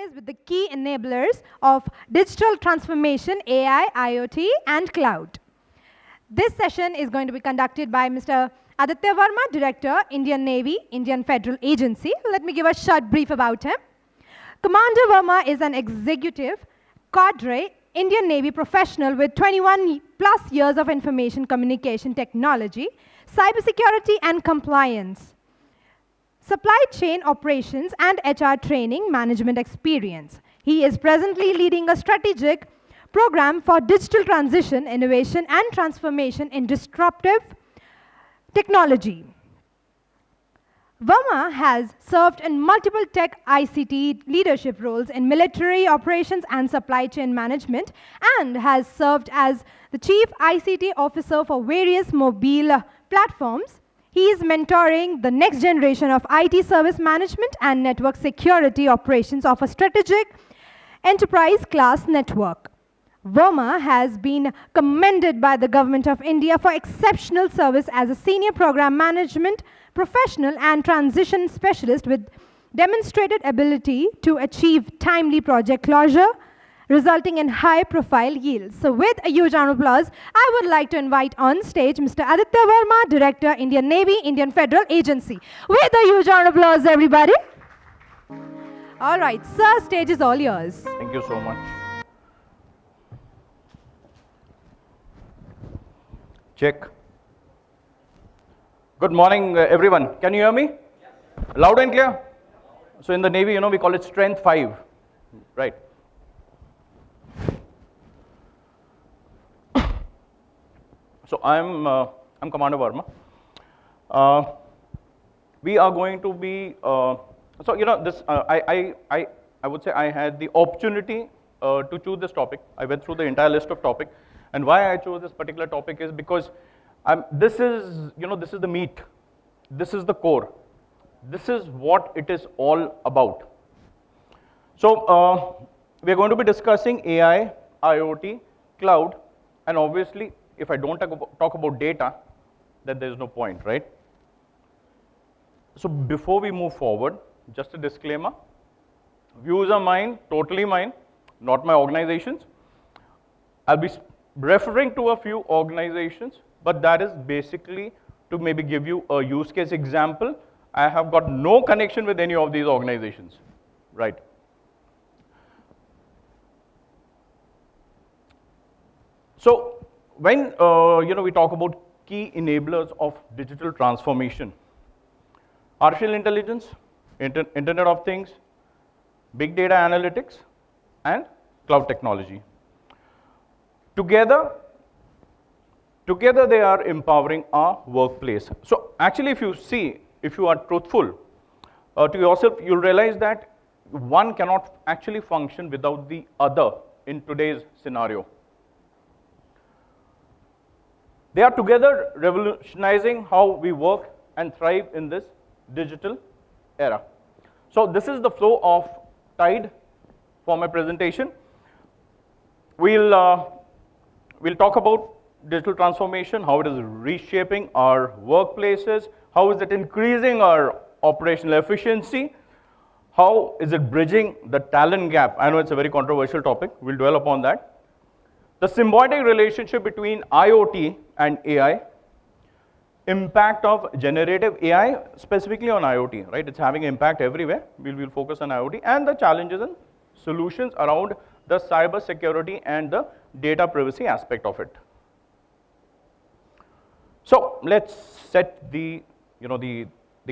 is with the key enablers of digital transformation, AI, IoT, and cloud. This session is going to be conducted by Mr. Aditya Varma, Director, Indian Navy, Indian Federal Agency. Let me give a short brief about him. Commander Varma is an executive cadre Indian Navy professional with 21 plus years of information communication technology, cybersecurity and compliance, supply chain operations and HR training management experience. He is presently leading a strategic program for digital transition, innovation and transformation in disruptive technology. Varma has served in multiple tech ICT leadership roles in military operations and supply chain management, and has served as the Chief ICT Officer for various mobile platforms. He is mentoring the next generation of IT service management and network security operations of a strategic enterprise class network. Varma has been commended by the Government of India for exceptional service as a senior program management professional and transition specialist with demonstrated ability to achieve timely project closure, resulting in high-profile yields. So with a huge round of applause, I would like to invite on stage Mr. Aditya Varma, Director, Indian Navy, Indian Federal Agency. With a huge round of applause, everybody. All right, sir, stage is all yours. Thank you so much. Check. Good morning, everyone. Can you hear me? Yes. Loud and clear? So in the Navy, we call it Strength 5, right? So I'm Commander Varma. We are going to be, this, I would say I had the opportunity to choose this topic. I went through the entire list of topics. And why I chose this particular topic is because this is the meat. This is the core. This is what it is all about. So we're going to be discussing AI, IoT, cloud, and obviously, if I don't talk about data, then there's no point, right? So before we move forward, just a disclaimer. Views are mine, totally mine, not my organization's. I'll be referring to a few organizations, but that is basically to maybe give you a use case example. I have got no connection with any of these organizations, right? So when we talk about key enablers of digital transformation, artificial intelligence, Internet of Things, big data analytics, and cloud technology. Together they are empowering our workplace. So actually, if you are truthful to yourself, you'll realize that one cannot actually function without the other in today's scenario. They are together revolutionizing how we work and thrive in this digital era. So this is the flow of tide for my presentation. We'll talk about digital transformation, how it is reshaping our workplaces, how is it increasing our operational efficiency, how is it bridging the talent gap. I know it's a very controversial topic, we'll dwell upon that. The symbiotic relationship between IoT and AI, impact of generative AI, specifically on IoT, right? It's having impact everywhere. We'll focus on IoT, and the challenges and solutions around the cyber security and the data privacy aspect of it. So let's set the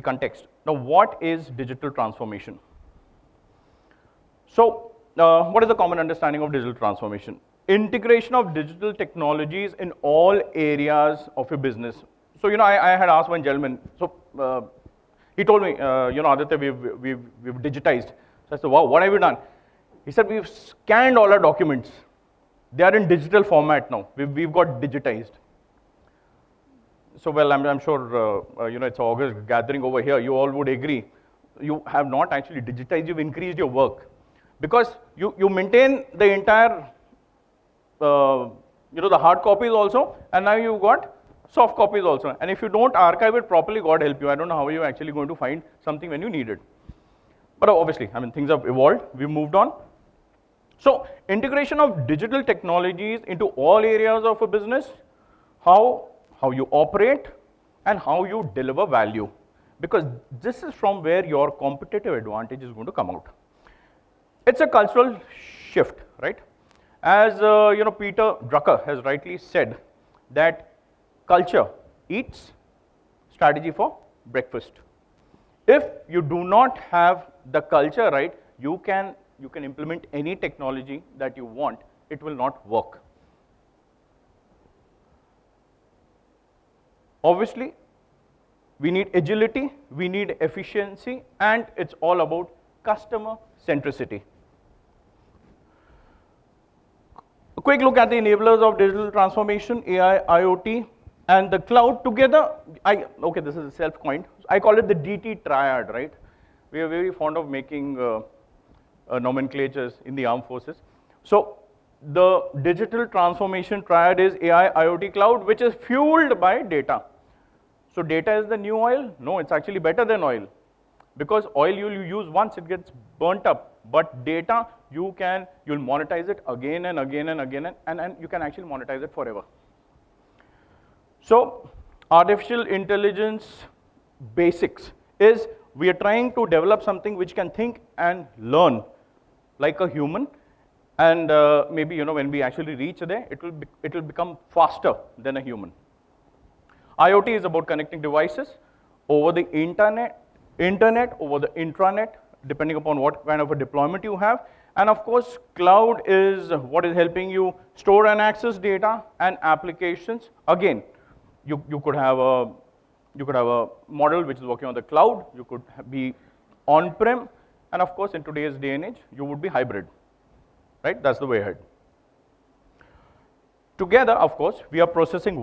context. Now, what is digital transformation? So what is the common understanding of digital transformation? Integration of digital technologies in all areas of your business. So I had asked one gentleman. So he told me, Aditya, we've digitized. So I said, wow, what have you done? He said, we've scanned all our documents. They are in digital format now. We've got digitized. So, well, I'm sure, it's August gathering over here. You all would agree. You have not actually digitized. You've increased your work. Because you maintain the entire, the hard copies also, and now you've got soft copies also. And if you don't archive it properly, God help you. I don't know how you're actually going to find something when you need it. But obviously, I mean, things have evolved, we've moved on. So integration of digital technologies into all areas of a business, how you operate and how you deliver value. Because this is from where your competitive advantage is going to come out. It's a cultural shift, right? As Peter Drucker has rightly said that culture eats, strategy for breakfast. If you do not have the culture right, you can implement any technology that you want, it will not work. Obviously, we need agility, we need efficiency, and it's all about customer centricity. A quick look at the enablers of digital transformation, AI, IoT, and the cloud together. Okay, this is a self-coined. I call it the DT triad, right? We are very fond of making nomenclatures in the armed forces. So the digital transformation triad is AI, IoT, cloud, which is fueled by data. So data is the new oil? No, it's actually better than oil. Because oil you use once, it gets burnt up. But data, you'll monetize it again and again and again, and you can actually monetize it forever. So artificial intelligence basics is we are trying to develop something which can think and learn like a human, and maybe when we actually reach there, it will become faster than a human. IoT is about connecting devices over the internet over the intranet, depending upon what kind of a deployment you have. And of course, cloud is what is helping you store and access data and applications. Again, you could have a model which is working on the cloud, you could be on-prem, and of course, in today's day and age, you would be hybrid, right? That's the way ahead. Together, of course, we are processing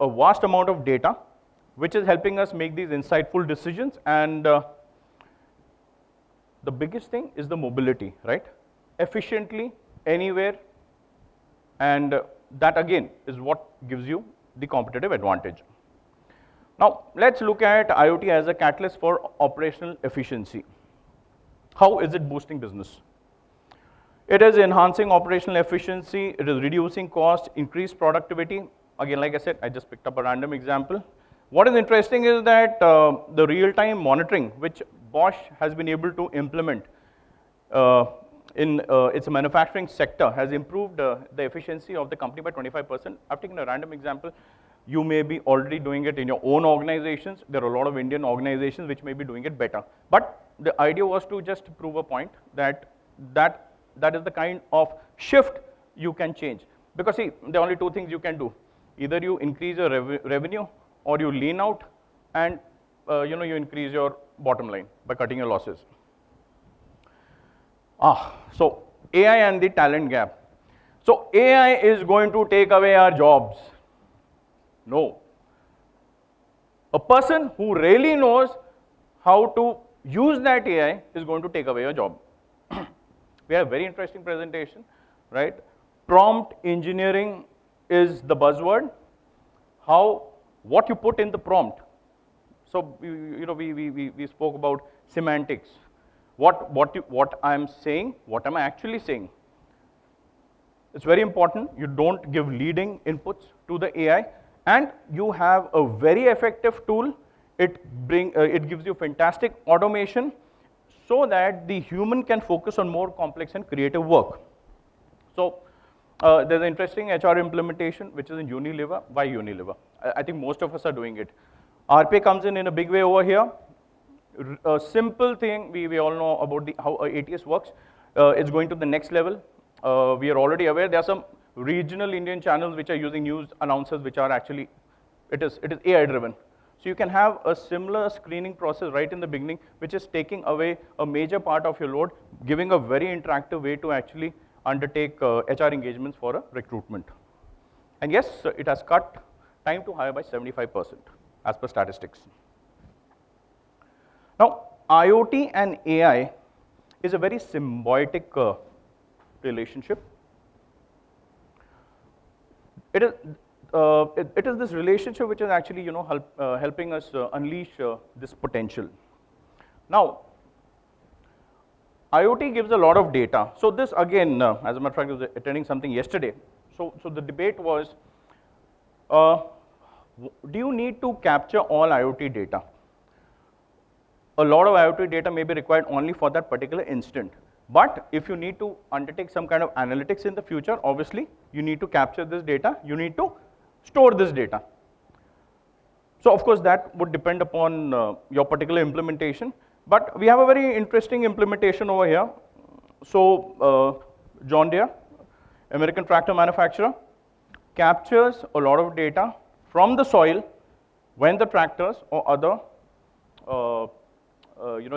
a vast amount of data, which is helping us make these insightful decisions. And the biggest thing is the mobility, right? Efficiently, anywhere, and that again is what gives you the competitive advantage. Now, let's look at IoT as a catalyst for operational efficiency. How is it boosting business? It is enhancing operational efficiency, it is reducing cost, increased productivity. Again, like I said, I just picked up a random example. What is interesting is that the real-time monitoring, which Bosch has been able to implement in its manufacturing sector, has improved the efficiency of the company by 25%. I've taken a random example. You may be already doing it in your own organizations. There are a lot of Indian organizations which may be doing it better. But the idea was to just prove a point that is the kind of shift you can change. Because see, there are only two things you can do. Either you increase your revenue or you lean out, and you increase your bottom line by cutting your losses. So AI and the talent gap. So AI is going to take away our jobs. No. A person who really knows how to use that AI is going to take away your job. We have a very interesting presentation, right? Prompt engineering is the buzzword. What you put in the prompt. So we spoke about semantics. What I'm saying, what am I actually saying? It's very important. You don't give leading inputs to the AI, and you have a very effective tool. It gives you fantastic automation, so that the human can focus on more complex and creative work. So there's an interesting HR implementation, which is in Unilever. Why Unilever? I think most of us are doing it. RPA comes in a big way over here. A simple thing, we all know about how ATS works. It's going to the next level. We are already aware there are some regional Indian channels which are using news announcers, which are actually, it is AI driven. So you can have a similar screening process right in the beginning, which is taking away a major part of your load, giving a very interactive way to actually undertake HR engagements for a recruitment. And yes, it has cut time to hire by 75% as per statistics. Now, IoT and AI is a very symbiotic relationship. It is this relationship which is actually helping us unleash this potential. Now, IoT gives a lot of data. So this again, as a matter of fact, I was attending something yesterday. So the debate was, do you need to capture all IoT data? A lot of IoT data may be required only for that particular instant. But if you need to undertake some kind of analytics in the future, obviously, you need to capture this data, you need to store this data. So of course, that would depend upon your particular implementation. But we have a very interesting implementation over here. So John Deere, American tractor manufacturer, captures a lot of data from the soil when the tractors or other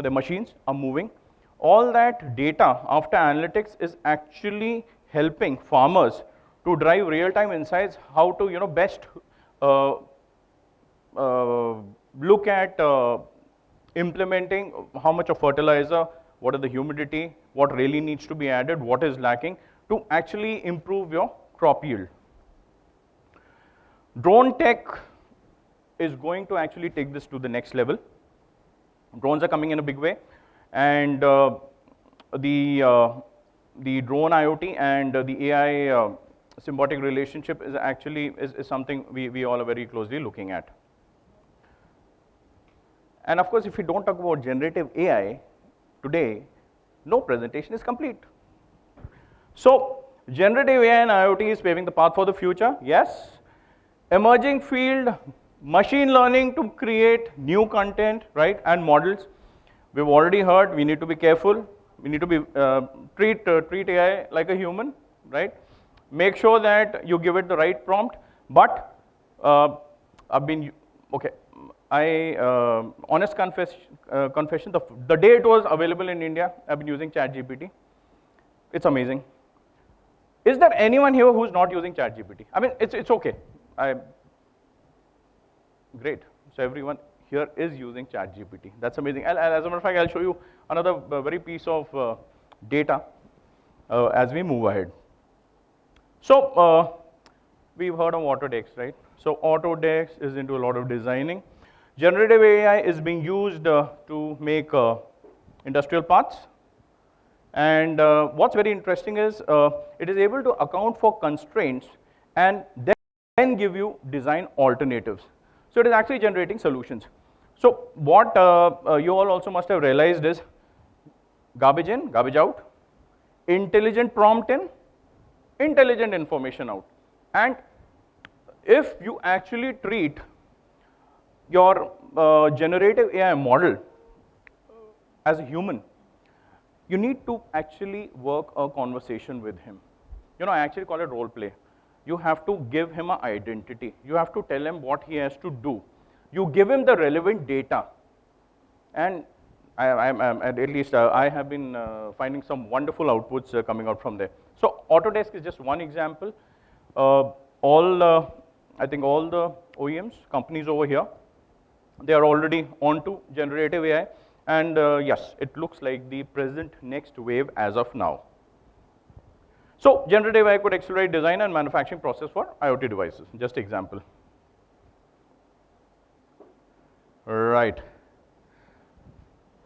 the machines are moving. All that data after analytics is actually helping farmers to drive real-time insights, how to best look at implementing how much of fertilizer, what is the humidity, what really needs to be added, what is lacking to actually improve your crop yield. Drone tech is going to actually take this to the next level. Drones are coming in a big way, and the drone IoT and the AI symbiotic relationship is actually is something we all are very closely looking at. And of course, if we don't talk about generative AI today, no presentation is complete. So generative AI and IoT is paving the path for the future, yes. Emerging field, machine learning to create new content, right, and models. We've already heard we need to be careful. We need to be treat AI like a human, right? Make sure that you give it the right prompt. But honest confession, the day it was available in India, I've been using ChatGPT. It's amazing. Is there anyone here who's not using ChatGPT? I mean, it's okay. Great. So everyone here is using ChatGPT. That's amazing. As a matter of fact, I'll show you another very piece of data as we move ahead. So we've heard of Autodesk, right? So Autodesk is into a lot of designing. Generative AI is being used to make industrial parts. And what's very interesting is it is able to account for constraints and then give you design alternatives. So it is actually generating solutions. So what you all also must have realized is garbage in, garbage out, intelligent prompt in, intelligent information out. And if you actually treat your generative AI model as a human, you need to actually work a conversation with him. I actually call it role play. You have to give him an identity. You have to tell him what he has to do. You give him the relevant data. And at least I have been finding some wonderful outputs coming out from there. So Autodesk is just one example. I think all the OEMs, companies over here, they are already onto generative AI. And yes, it looks like the present next wave as of now. So generative AI could accelerate design and manufacturing process for IoT devices. Just example. Right.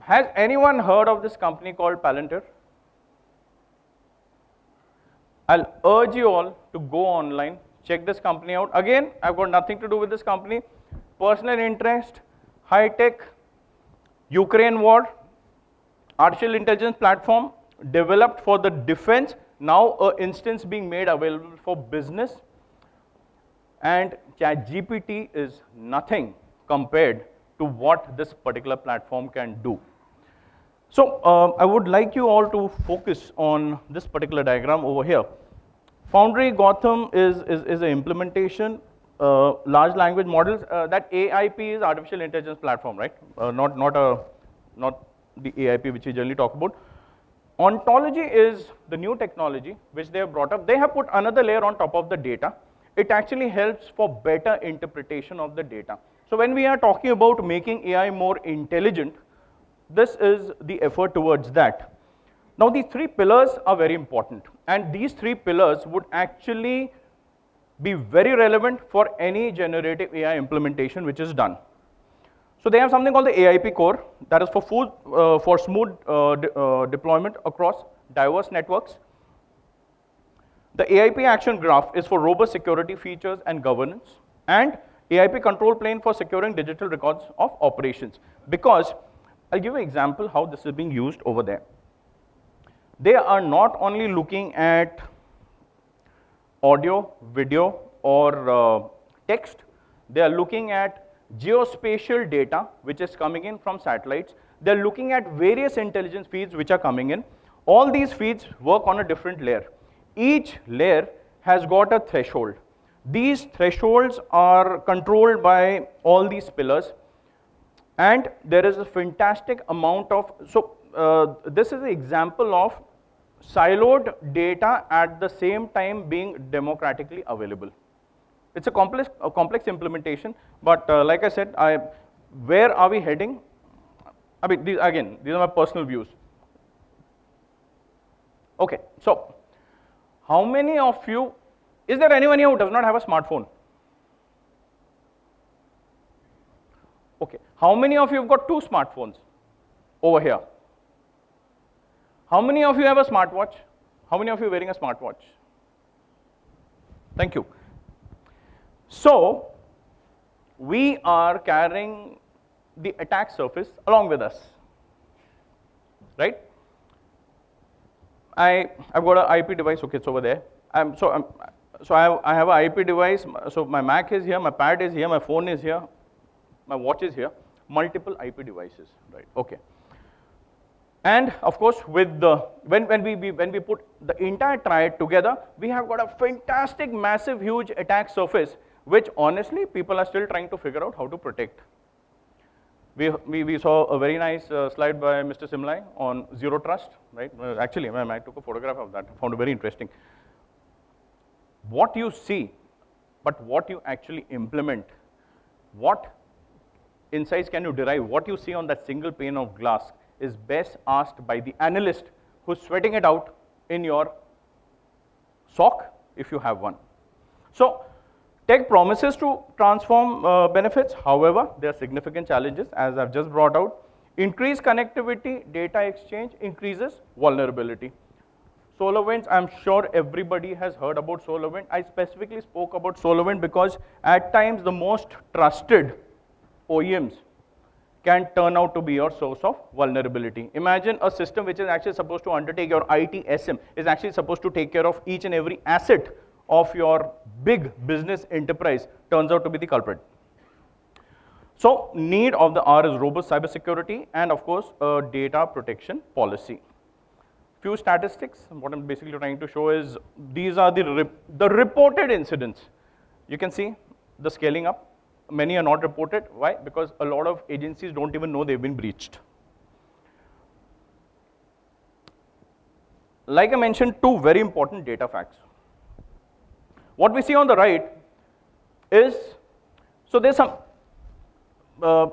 Has anyone heard of this company called Palantir? I'll urge you all to go online, check this company out. Again, I've got nothing to do with this company. Personal interest, high tech, Ukraine war, artificial intelligence platform developed for the defense. Now an instance being made available for business, and ChatGPT is nothing compared to what this particular platform can do. So I would like you all to focus on this particular diagram over here. Foundry Gotham is an implementation, large language models. That AIP is artificial intelligence platform, right? Not the AIP which we generally talk about. Ontology is the new technology which they have brought up. They have put another layer on top of the data. It actually helps for better interpretation of the data. So when we are talking about making AI more intelligent, this is the effort towards that. Now these three pillars are very important, and these three pillars would actually be very relevant for any generative AI implementation which is done. So they have something called the AIP core, that is for smooth deployment across diverse networks. The AIP action graph is for robust security features and governance, and AIP control plane for securing digital records of operations. Because I'll give you an example how this is being used over there. They are not only looking at audio, video, or text. They are looking at geospatial data which is coming in from satellites. They're looking at various intelligence feeds which are coming in. All these feeds work on a different layer. Each layer has got a threshold. These thresholds are controlled by all these pillars, and there is a fantastic amount of, this is an example of siloed data at the same time being democratically available. It's a complex implementation, but like I said, where are we heading? I mean, these are my personal views. Okay, so how many of you, is there anyone here who does not have a smartphone? Okay, how many of you have got 2 smartphones over here? How many of you have a smartwatch? How many of you are wearing a smartwatch? Thank you. So, we are carrying the attack surface along with us, right? I've got an IP device, okay, it's over there. So I have an IP device, so my Mac is here, my pad is here, my phone is here, my watch is here, multiple IP devices, right, okay. And of course, with when we put the entire triad together, we have got a fantastic, massive, huge attack surface, which honestly, people are still trying to figure out how to protect. We saw a very nice slide by Mr. Simlai on zero trust, right? Actually, I took a photograph of that, found it very interesting. What you see, but what you actually implement, what insights can you derive, what you see on that single pane of glass is best asked by the analyst who's sweating it out in your SOC, if you have one. So, tech promises to transform benefits. However, there are significant challenges, as I've just brought out. Increased connectivity, data exchange increases vulnerability. SolarWinds, I'm sure everybody has heard about SolarWinds. I specifically spoke about SolarWinds because at times the most trusted OEMs can turn out to be your source of vulnerability. Imagine a system which is actually supposed to undertake your ITSM, is actually supposed to take care of each and every asset of your big business enterprise, turns out to be the culprit. So, need of the hour is robust cybersecurity and of course, a data protection policy. Few statistics, what I'm basically trying to show is, these are the reported incidents. You can see the scaling up. Many are not reported. Why? Because a lot of agencies don't even know they've been breached. Like I mentioned, 2 very important data facts. What we see on the right is, so there's some,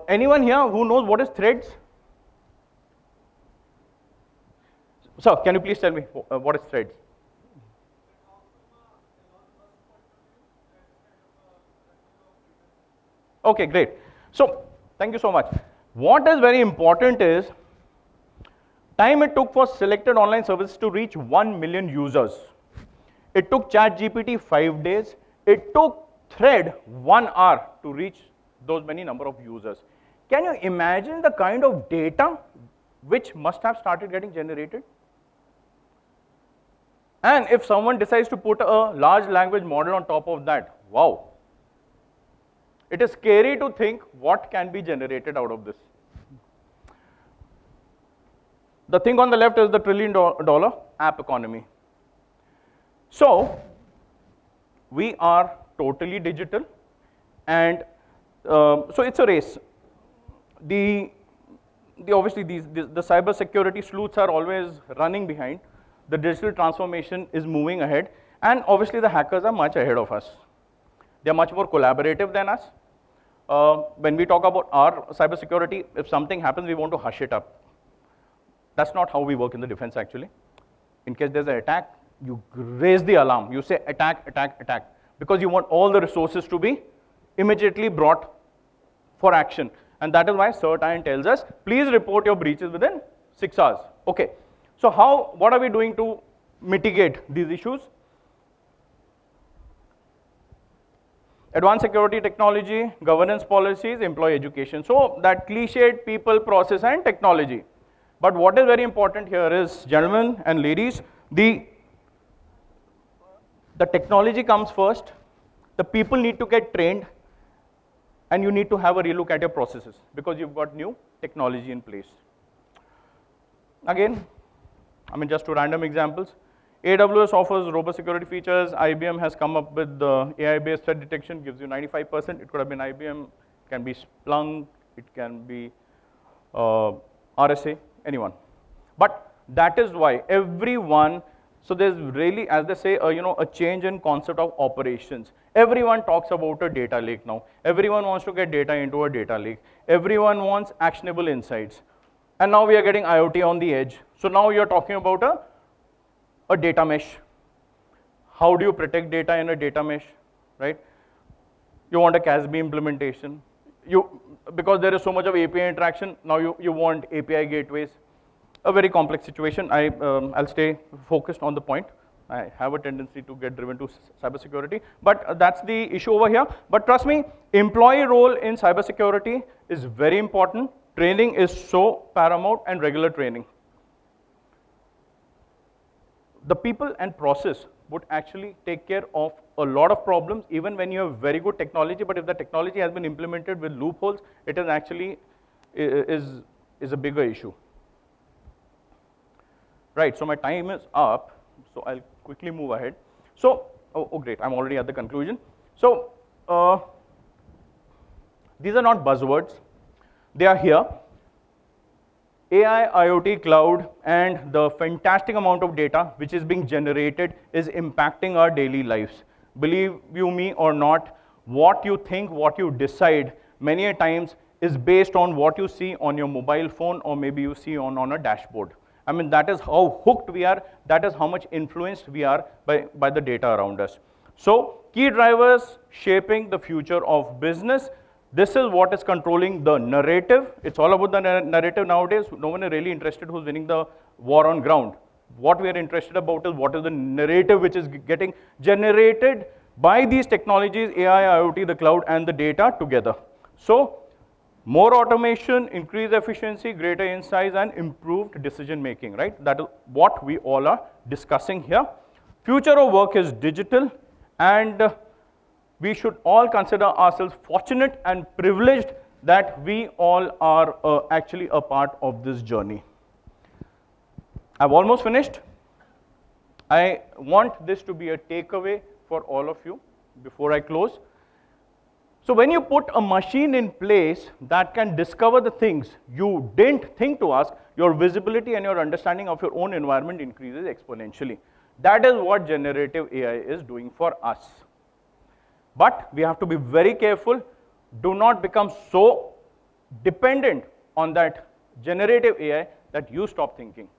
anyone here who knows what is threads? Sir, can you please tell me what is threads? Okay, great. So, thank you so much. What is very important is, time it took for selected online services to reach 1 million users. It took ChatGPT 5 days. It took Thread 1 hour to reach those many number of users. Can you imagine the kind of data which must have started getting generated? And if someone decides to put a large language model on top of that, wow. It is scary to think what can be generated out of this. The thing on the left is the $1 trillion app economy. So, we are totally digital, and so it's a race. Obviously the cyber security sleuths are always running behind. The digital transformation is moving ahead, and obviously the hackers are much ahead of us. They are much more collaborative than us. When we talk about our cyber security, if something happens, we want to hush it up. That's not how we work in the defense actually. In case there's an attack, you raise the alarm. You say attack, attack, attack, because you want all the resources to be immediately brought for action. And that is why CERT-IN tells us, please report your breaches within 6 hours. Okay, so what are we doing to mitigate these issues? Advanced security technology, governance policies, employee education. So that cliched people, process, and technology. But what is very important here is, gentlemen and ladies, the technology comes first, the people need to get trained, and you need to have a relook at your processes because you've got new technology in place. Again, just two random examples. AWS offers robust security features. IBM has come up with the AI-based threat detection, gives you 95%. It could have been IBM, it can be Splunk, it can be RSA, anyone. But that is why everyone, so there's really, as they say, a change in concept of operations. Everyone talks about a data lake now. Everyone wants to get data into a data lake. Everyone wants actionable insights. And now we are getting IoT on the edge. So now you're talking about a data mesh. How do you protect data in a data mesh, right? You want a CASB implementation. Because there is so much of API interaction, now you want API gateways. A very complex situation. I'll stay focused on the point. I have a tendency to get driven to cybersecurity, but that's the issue over here. But trust me, employee role in cybersecurity is very important. Training is so paramount, and regular training. The people and process would actually take care of a lot of problems, even when you have very good technology. But if the technology has been implemented with loopholes, it is actually is a bigger issue. Right, so my time is up, so I'll quickly move ahead. So, oh great, I'm already at the conclusion. So, these are not buzzwords, they are here. AI, IoT, cloud, and the fantastic amount of data which is being generated is impacting our daily lives. Believe you me or not, what you think, what you decide, many a times is based on what you see on your mobile phone, or maybe you see on a dashboard. That is how hooked we are, that is how much influenced we are by the data around us. So, key drivers shaping the future of business. This is what is controlling the narrative. It's all about the narrative nowadays. No one is really interested who's winning the war on ground. What we are interested about is what is the narrative which is getting generated by these technologies, AI, IoT, the cloud, and the data together. So, more automation, increased efficiency, greater insights, and improved decision making, right? That is what we all are discussing here. Future of work is digital, and we should all consider ourselves fortunate and privileged that we all are actually a part of this journey. I've almost finished. I want this to be a takeaway for all of you before I close. So when you put a machine in place that can discover the things you didn't think to ask, your visibility and your understanding of your own environment increases exponentially. That is what generative AI is doing for us. But we have to be very careful. Do not become so dependent on that generative AI that you stop thinking.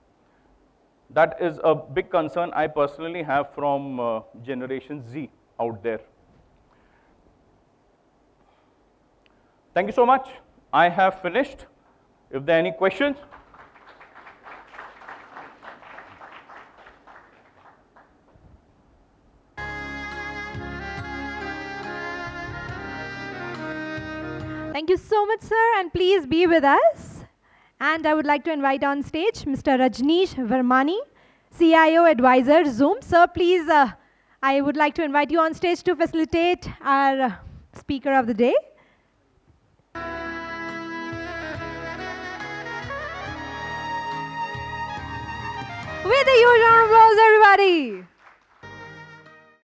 That is a big concern I personally have from Generation Z out there. Thank you so much. I have finished. If there are any questions. Thank you so much, sir, and please be with us. And I would like to invite on stage Mr. Rajneesh Varmani, CIO Advisor, Zoom. Sir, please, I would like to invite you on stage to facilitate our speaker of the day. With a huge round of applause, everybody.